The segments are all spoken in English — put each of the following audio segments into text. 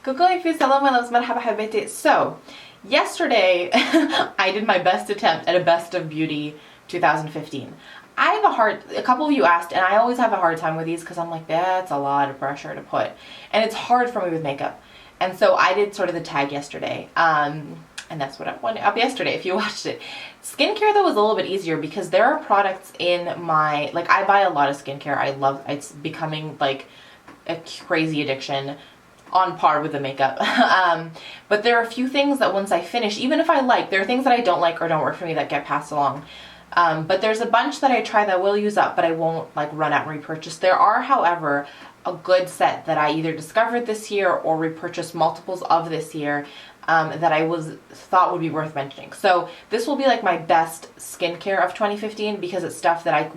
Google hello my loves, marhaba habibi. So, yesterday I did my best attempt at a Best of Beauty 2015. A couple of you asked, and I always have a hard time with these because I'm like, that's a lot of pressure to put. And it's hard for me with makeup. And so I did sort of the tag yesterday. And that's what I went up yesterday if you watched it. Skincare though was a little bit easier because there are products in my, like I buy a lot of skincare. I love, it's becoming like a crazy addiction on par with the makeup. But there are a few things that once I finish, even if I like, there are things that I don't like or don't work for me that get passed along. But there's a bunch that I try that will use up, but I won't like run out and repurchase. There are, however, a good set that I either discovered this year or repurchased multiples of this year that I thought would be worth mentioning. So this will be like my best skincare of 2015 because it's stuff that I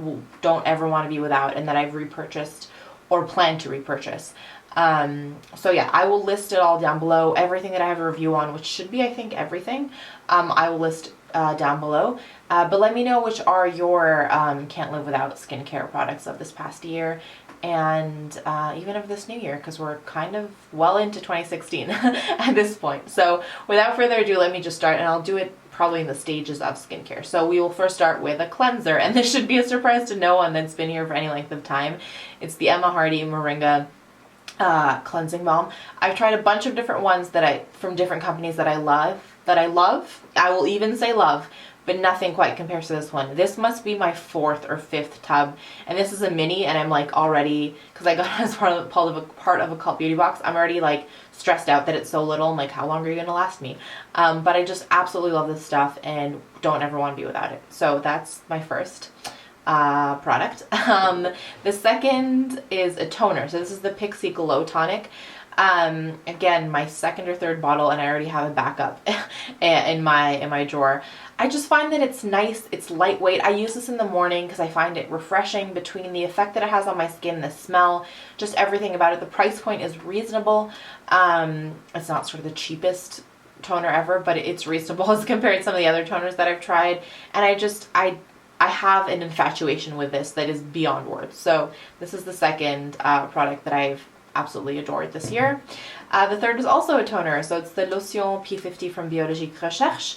don't ever want to be without and that I've repurchased or plan to repurchase. So yeah, I will list it all down below. Everything that I have a review on, which should be, I think, everything, I will list down below. But let me know which are your can't live without skincare products of this past year and even of this new year, because we're kind of well into 2016 at this point. So without further ado, let me just start, and I'll do it probably in the stages of skincare. So we will first start with a cleanser, and this should be a surprise to no one that's been here for any length of time. It's the Emma Hardy Moringa cleansing balm. I've tried a bunch of different ones from different companies that I love. I will even say love, but nothing quite compares to this one. This must be my 4th or 5th tub, and this is a mini, and I'm like already, because I got it as part of a cult beauty box, I'm already like stressed out that it's so little. I'm like, how long are you gonna last me? But I just absolutely love this stuff and don't ever want to be without it. So that's my first product. The second is a toner. So this is the Pixi Glow Tonic. Again, my 2nd or 3rd bottle, and I already have a backup in my drawer. I just find that it's nice, it's lightweight. I use this in the morning because I find it refreshing between the effect that it has on my skin, the smell, just everything about it. The price point is reasonable. It's not sort of the cheapest toner ever, but it's reasonable as compared to some of the other toners that I've tried. And I have an infatuation with this that is beyond words. So this is the second product that I've absolutely adored this year. The third is also a toner, so it's the Lotion P50 from Bioderma.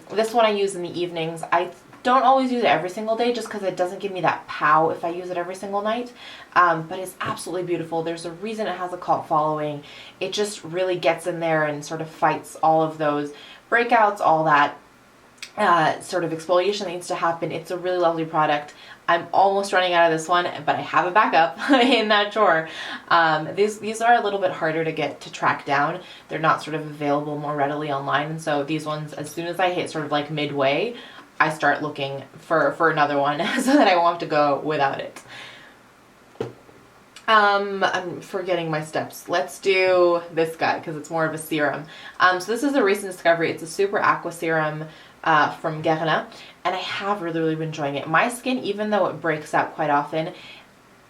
This one I use in the evenings. I don't always use it every single day just because it doesn't give me that pow if I use it every single night, but it's absolutely beautiful. There's a reason it has a cult following. It just really gets in there and sort of fights all of those breakouts, all that sort of exfoliation that needs to happen. It's a really lovely product. I'm almost running out of this one, but I have a backup in that drawer. These are a little bit harder to track down. They're not sort of available more readily online, and so these ones, as soon as I hit sort of like midway, I start looking for another one so that I won't have to go without it. I'm forgetting my steps. Let's do this guy because it's more of a serum. So this is a recent discovery. It's a Super Aqua Serum from Guerlain, and I have really been enjoying it. My skin, even though it breaks out quite often,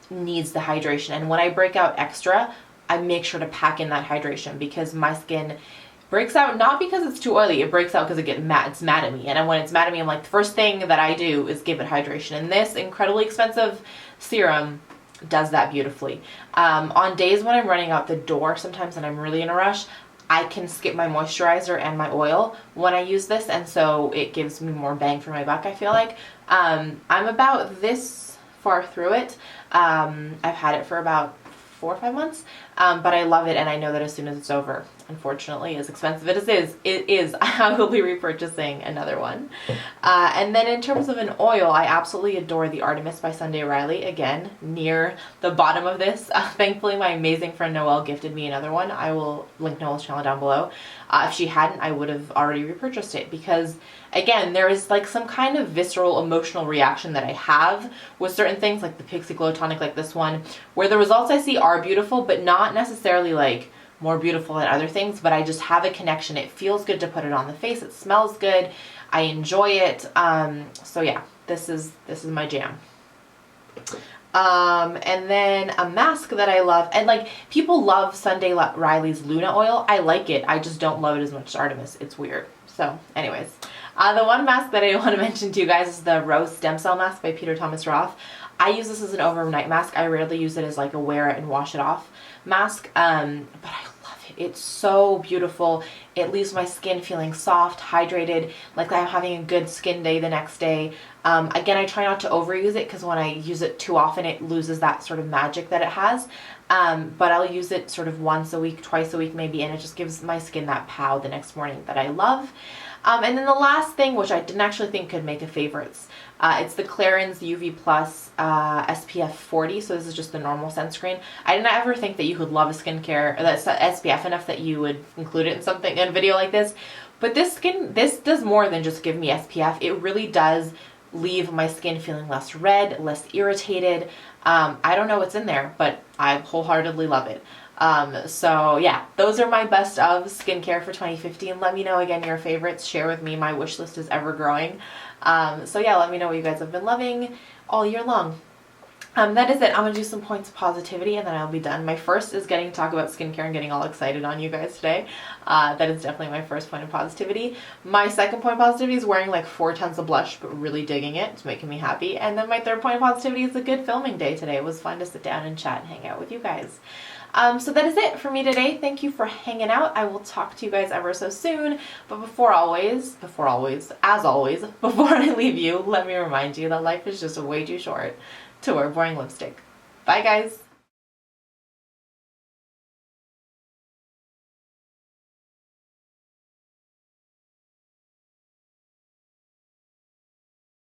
needs the hydration, and when I break out extra, I make sure to pack in that hydration because my skin breaks out not because it's too oily. It breaks out because it's mad at me, and when it's mad at me, I'm like, the first thing that I do is give it hydration, and this incredibly expensive serum does that beautifully. On days when I'm running out the door sometimes and I'm really in a rush, I can skip my moisturizer and my oil when I use this, and so it gives me more bang for my buck, I feel like. I'm about this far through it. I've had it for about 4 or 5 months, but I love it, and I know that as soon as it's over, unfortunately, as expensive as it is, I will be repurchasing another one. And then in terms of an oil, I absolutely adore the Artemis by Sunday Riley. Again, near the bottom of this. Thankfully, my amazing friend Noelle gifted me another one. I will link Noelle's channel down below. If she hadn't, I would have already repurchased it because, again, there is like some kind of visceral emotional reaction that I have with certain things like the Pixi Glow Tonic, like this one, where the results I see are beautiful, but not necessarily like more beautiful than other things, but I just have a connection. It feels good to put it on the face. It smells good. I enjoy it. So yeah, this is my jam. And then a mask that I love, and like people love Sunday Riley's Luna oil. I like it. I just don't love it as much as Artemis. It's weird. So anyways, the one mask that I want to mention to you guys is the Rose Stem Cell Mask by Peter Thomas Roth. I use this as an overnight mask. I rarely use it as like a wear it and wash it off mask, but I love It's so beautiful. It leaves my skin feeling soft, hydrated, like I'm having a good skin day the next day. Again, I try not to overuse it because when I use it too often, it loses that sort of magic that it has. But I'll use it sort of once a week, twice a week maybe, and it just gives my skin that pow the next morning that I love. And then the last thing, which I didn't actually think could make a favorites, it's the Clarins UV Plus SPF 40. So this is just the normal sunscreen. I didn't ever think that you could love a skincare that's SPF enough that you would include it in something in a video like this. But this does more than just give me SPF. It really does leave my skin feeling less red, less irritated. I don't know what's in there, but I wholeheartedly love it. So yeah, those are my best of skincare for 2015. Let me know again your favorites. Share with me. My wish list is ever growing. So yeah, let me know what you guys have been loving all year long. That is it. I'm going to do some points of positivity and then I'll be done. My first is getting to talk about skincare and getting all excited on you guys today. That is definitely my first point of positivity. My second point of positivity is wearing like 4 tons of blush, but really digging it. It's making me happy. And then my third point of positivity is a good filming day today. It was fun to sit down and chat and hang out with you guys. So that is it for me today. Thank you for hanging out. I will talk to you guys ever so soon. But before I leave you, let me remind you that life is just way too short to wear boring lipstick. Bye guys!